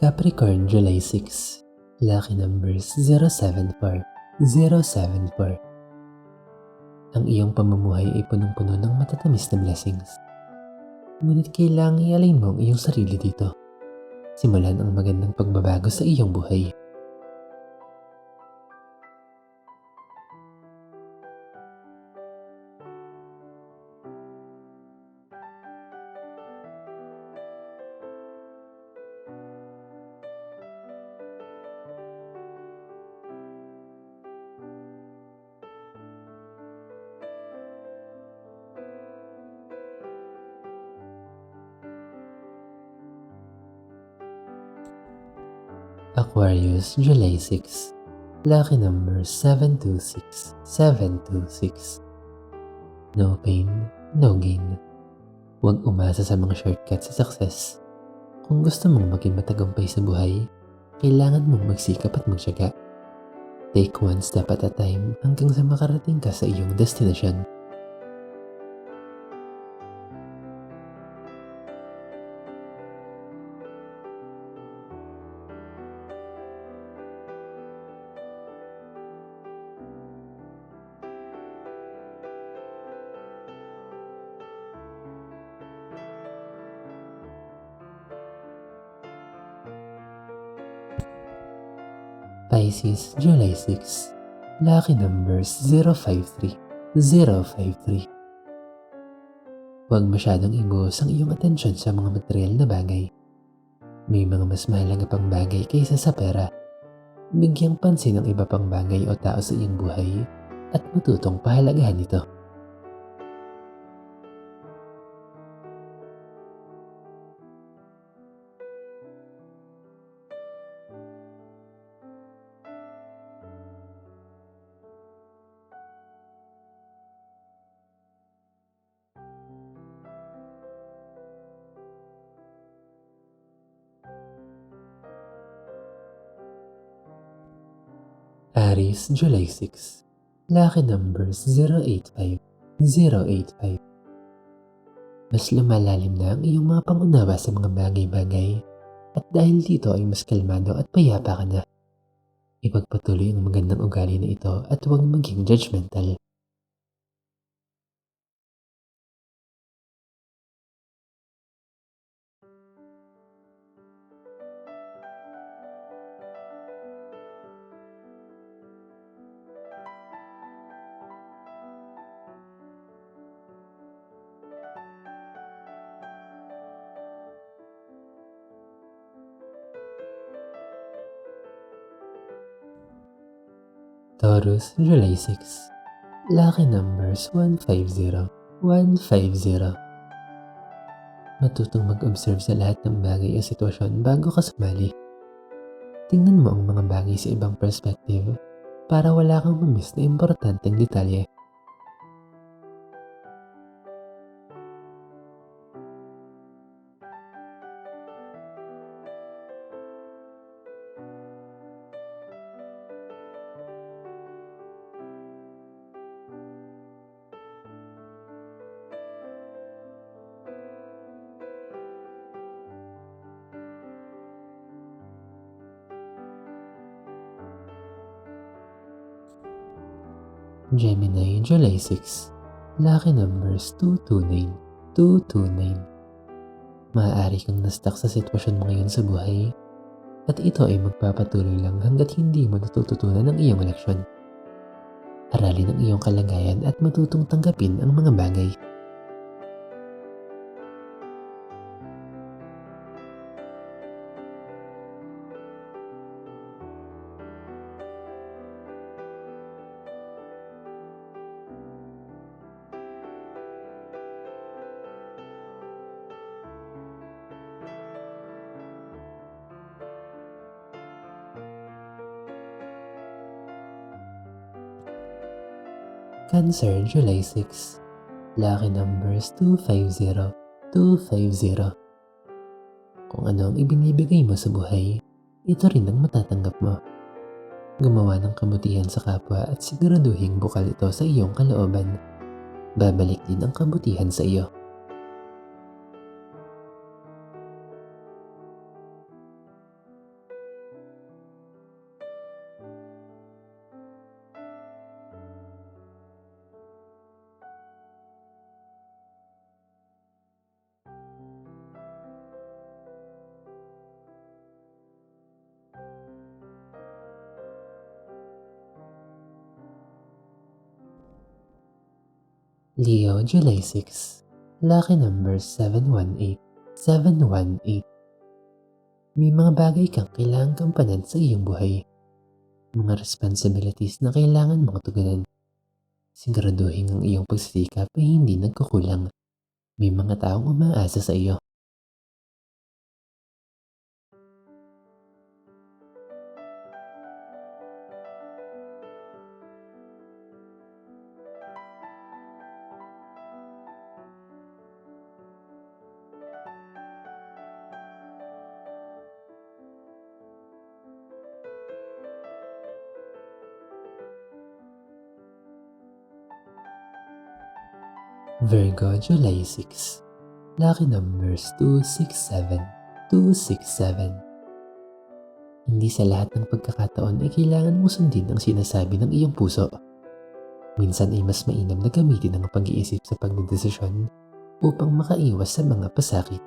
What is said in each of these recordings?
Capricorn, July 6. Lucky numbers 074, 074. Ang iyong pamumuhay ay punong-puno ng matatamis na blessings. Ngunit kailangang i-align mo ang iyong sarili dito. Simulan ang magandang pagbabago sa iyong buhay. Aquarius, July 6. Lucky number 726, 726. No pain, no gain. Huwag umasa sa mga shortcut sa success. Kung gusto mong maging matagumpay sa buhay, kailangan mong magsikap at magtiyaga. Take one step at a time hanggang sa makarating ka sa iyong destinasyon. Pisces, July 6. Lucky numbers 053, 053. Huwag masyadong ibuhos ang iyong atensyon sa mga material na bagay. May mga mas mahalaga pang bagay kaysa sa pera. Bigyang pansin ang iba pang bagay o tao sa iyong buhay at matutong pahalagahan ito. Aries, July 6. Lucky numbers 085, 085. Mas lumalalim na ang iyong mga pangunawa sa mga bagay-bagay at dahil dito ay mas kalmado at payapa ka na. Ipagpatuloy ang magandang ugali na ito at huwag maging judgmental. Taurus, July 6. Lucky numbers 150, 150. Matutong mag-observe sa lahat ng bagay o sitwasyon bago ka sumali. Tingnan mo ang mga bagay sa ibang perspective para wala kang mamiss na importanteng detalye. Gemini, July 6. Lucky numbers 229, 229. Maaari kang na-stuck sa sitwasyon mo ngayon sa buhay at ito ay magpapatuloy lang hanggat hindi mo natututunan ang iyong leksyon. Aralin ang iyong kalagayan at matutong tanggapin ang mga bagay. Cancer, July 6. Lucky numbers 250, 250. Kung ano ang ibinibigay mo sa buhay, ito rin ang matatanggap mo. Gumawa ng kabutihan sa kapwa at siguraduhing bukal ito sa iyong kalooban. Babalik din ang kabutihan sa iyo. Leo, July 6. Lucky number 718. 718. May mga bagay kang kailangang gampanan sa iyong buhay. Mga responsibilities na kailangan mong tugunan. Siguraduhin ang iyong pagsisikap ay hindi nagkukulang. May mga taong umaasa sa iyo. Virgo, July 6. Lucky numbers 267. 267. Hindi sa lahat ng pagkakataon ay kailangan mong sundin ang sinasabi ng iyong puso. Minsan ay mas mainam na gamitin ang pag-iisip sa pagdedesisyon upang makaiwas sa mga pasakit.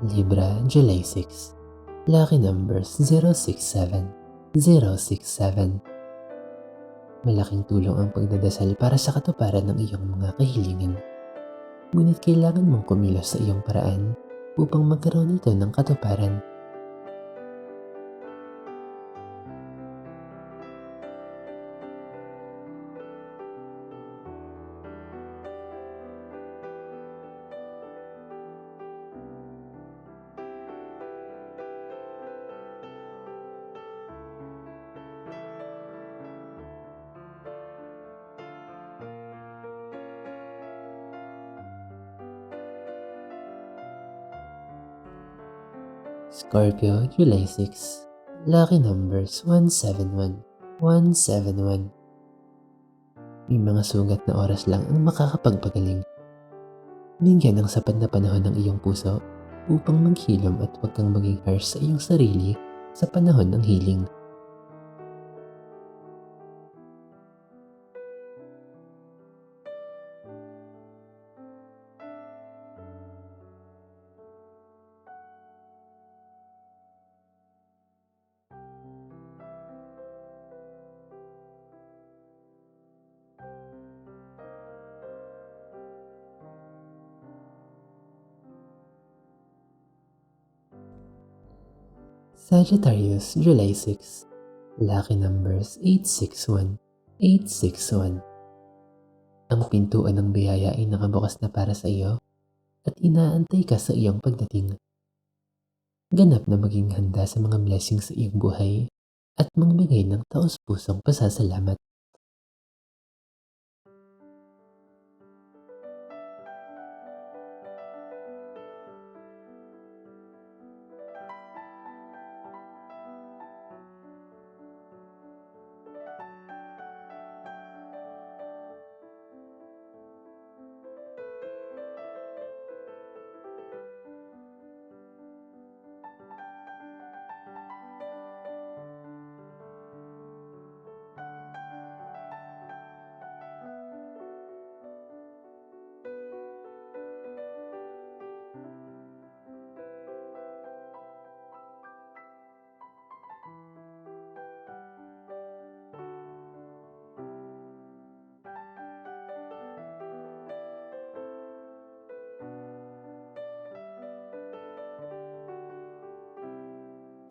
Libra, July 6. Lucky numbers 067. 067. Malaking tulong ang pagdadasal para sa katuparan ng iyong mga kahilingan. Ngunit kailangan mong kumilos sa iyong paraan upang magkaroon ito ng katuparan. Scorpio, July 6. Lucky numbers 171. 171. May mga sugat na oras lang ang makakapagpagaling. Bigyan ng sapat na panahon ng iyong puso upang maghilom at huwag kang maging harsh sa iyong sarili sa panahon ng healing. Sagittarius, July 6. Lucky numbers 861. 861. Ang pintuan ng biyaya ay nakabukas na para sa iyo at inaantay ka sa iyong pagdating. Ganap na maging handa sa mga blessings sa iyong buhay at magbigay ng taos-pusong pasasalamat.